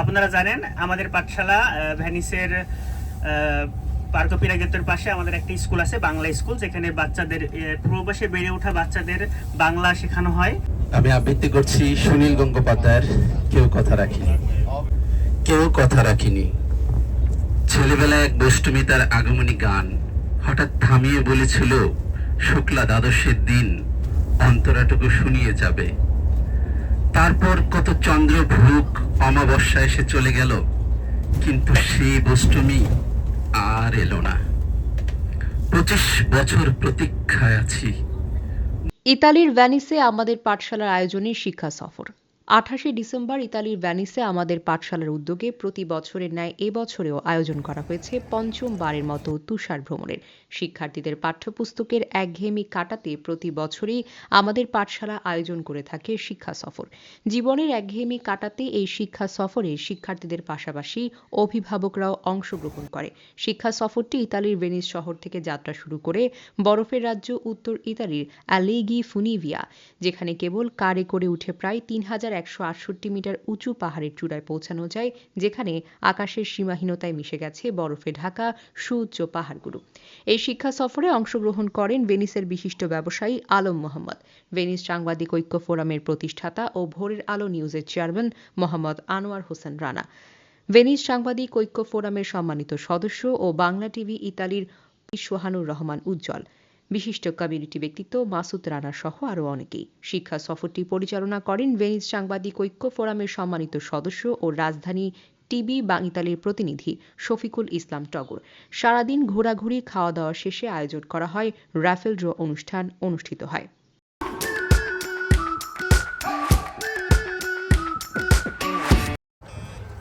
আপনারা জানেন আমাদের পাঠশালা ভ্যানিসের পার্ক পিরাগেতের পাশে আমাদের একটা স্কুল আছে, বাংলা স্কুল, যেখানে বাচ্চাদের প্রবাসে বেড়ে ওঠা বাচ্চাদের বাংলা শেখানো হয়। আমি আবৃত্তি করছি সুনীল গঙ্গোপাধ্যায়ের কেউ কথা রাখিনি। কেউ কথা রাখিনি। ছেলেবেলায় এক দুষ্টুমি তার আগমনী গান হঠাৎ থামিয়ে বলেছিল, শুক্লা দ্বাদশের দিন অন্তরাটুকু শুনিয়ে যাবে। তারপর কত চন্দ্রভুক অমাবস্যা এসে চলে গেল, কিন্তু সেই দুষ্টুমি আর এলো না। 25 বছর প্রতীক্ষায় আছি। ইতালির ভ্যানিসে আমাদের পাঠশালার আয়োজনে শিক্ষা সফর। 28 ডিসেম্বর ইতালির ভ্যানিসে আমাদের পাঠশালার উদ্যোগে প্রতি বছরের ন্যায় এবছরেও আয়োজন করা হয়েছে পঞ্চমবারের মতো তুষার ভ্রমণের। শিক্ষার্থীদের পাঠ্যপুস্তকের একঘেয়েমি কাটাতে প্রতি বছরই আমাদের পাঠশালা আয়োজন করে থাকে শিক্ষা সফর। জীবনের একঘেয়েমি কাটাতে এই শিক্ষা সফরে শিক্ষার্থীদের পাশাপাশি অভিভাবকরাও অংশগ্রহণ করে। শিক্ষা সফরটি ইতালির ভেনিস শহর থেকে যাত্রা শুরু করে বরফের রাজ্য উত্তর ইতালির অ্যালেগি ফুনিভিয়া, যেখানে কেবল কারে করে উঠে প্রায় 3168 মিটার উঁচু পাহাড়ের চূড়ায় পৌঁছানো যায়, যেখানে আকাশের সীমাহীনতায় মিশে গেছে বরফে ঢাকা সুউচ্চ পাহাড়গুলো। এই শিক্ষা সফরে অংশগ্রহণ করেন ভেনিসের বিশিষ্ট ব্যবসায়ী আলম মোহাম্মদ, ভেনিস সাংবাদিক ঐক্য ফোরামের প্রতিষ্ঠাতা ও ভোরের আলো নিউজের চেয়ারম্যান মোহাম্মদ আনোয়ার হোসেন রানা, ভেনিস সাংবাদিক ঐক্য ফোরামের সম্মানিত সদস্য ও বাংলা টিভি ইতালির সোহানুর রহমান উজ্জ্বল, বিশিষ্ট কমিউনিটি ব্যক্তিত্ব মাসুদ রানা সহ আরও অনেকেই। শিক্ষা সফরটি পরিচালনা করেন ভেনিস সাংবাদিক ঐক্য ফোরামের সম্মানিত সদস্য ও রাজধানী টিভি ইতালির প্রতিনিধি শফিকুল ইসলাম টগর। সারাদিন ঘোরাঘুরি খাওয়া দাওয়া শেষে আয়োজন করা হয় রাফেল ড্র অনুষ্ঠান অনুষ্ঠিত হয়।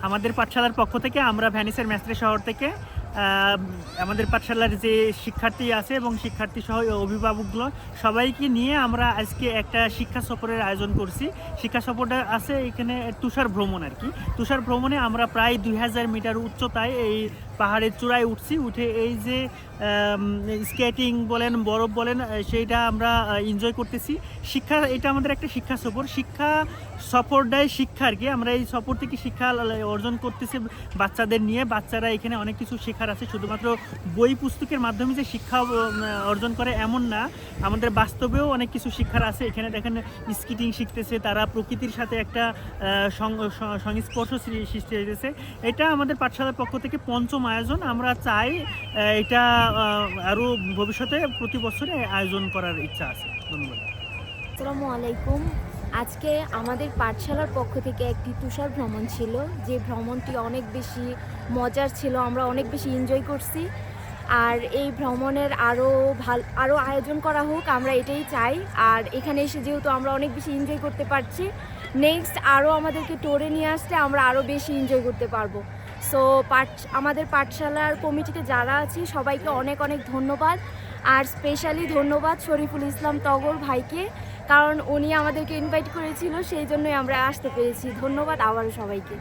আমাদের পাঠশালার পক্ষ থেকে আমরা ভ্যানিসের মেস্ত্রে শহর থেকে আমাদের পাঠশালার যে শিক্ষার্থী আছে এবং শিক্ষার্থী সহ অভিভাবকগুলো সবাইকে নিয়ে আমরা আজকে একটা শিক্ষা সফরের আয়োজন করছি। শিক্ষা সফরটা আছে এখানে তুষার ভ্রমণ আর কি। তুষার ভ্রমণে আমরা প্রায় 2000 মিটার উচ্চতায় এই পাহাড়ের চূড়ায় উঠছি। উঠে এই যে স্কেটিং বলেন, বরফ বলেন, সেইটা আমরা এনজয় করতেছি। এটা আমাদের একটা শিক্ষা সফর। শিক্ষা সফরটাই শিক্ষা আর কি। আমরা এই সফর থেকে শিক্ষা অর্জন করতেছি বাচ্চাদের নিয়ে। বাচ্চারা এখানে অনেক কিছু শেখার আছে, শুধুমাত্র বই পুস্তকের মাধ্যমে যে শিক্ষা অর্জন করে এমন না, আমাদের বাস্তবেও অনেক কিছু শিক্ষার আছে। এখানে দেখেন স্কেটিং শিখতেছে, তারা প্রকৃতির সাথে একটা সংস্পর্শ সৃষ্টি হয়েছে। এটা আমাদের পাঠশালার পক্ষ থেকে পঞ্চম আয়োজন। আমরা চাই এটা আরও ভবিষ্যতে প্রতি বছরে আয়োজন করার ইচ্ছা আছে। ধন্যবাদ। আসসালামু আলাইকুম। আজকে আমাদের পাঠশালার পক্ষ থেকে একটি তুষার ভ্রমণ ছিল, যে ভ্রমণটি অনেক বেশি মজার ছিল। আমরা অনেক বেশি এনজয় করছি। আর এই ভ্রমণের আরও আয়োজন করা হোক, আমরা এটাই চাই। আর এখানে এসে যেহেতু আমরা অনেক বেশি এনজয় করতে পারছি, নেক্সট আরও আমাদেরকে টোরে নিয়ে আসলে আমরা আরও বেশি এনজয় করতে পারবো। সো আমাদের পাঠশালার কমিটিতে যারা আছি সবাইকে অনেক অনেক ধন্যবাদ। আর স্পেশালি ধন্যবাদ শরীফুল ইসলাম টগর ভাইকে, কারণ উনি আমাদেরকে ইনভাইট করেছিল, সেই জন্যই আমরা আসতে পেরেছি। ধন্যবাদ আবারও সবাইকে।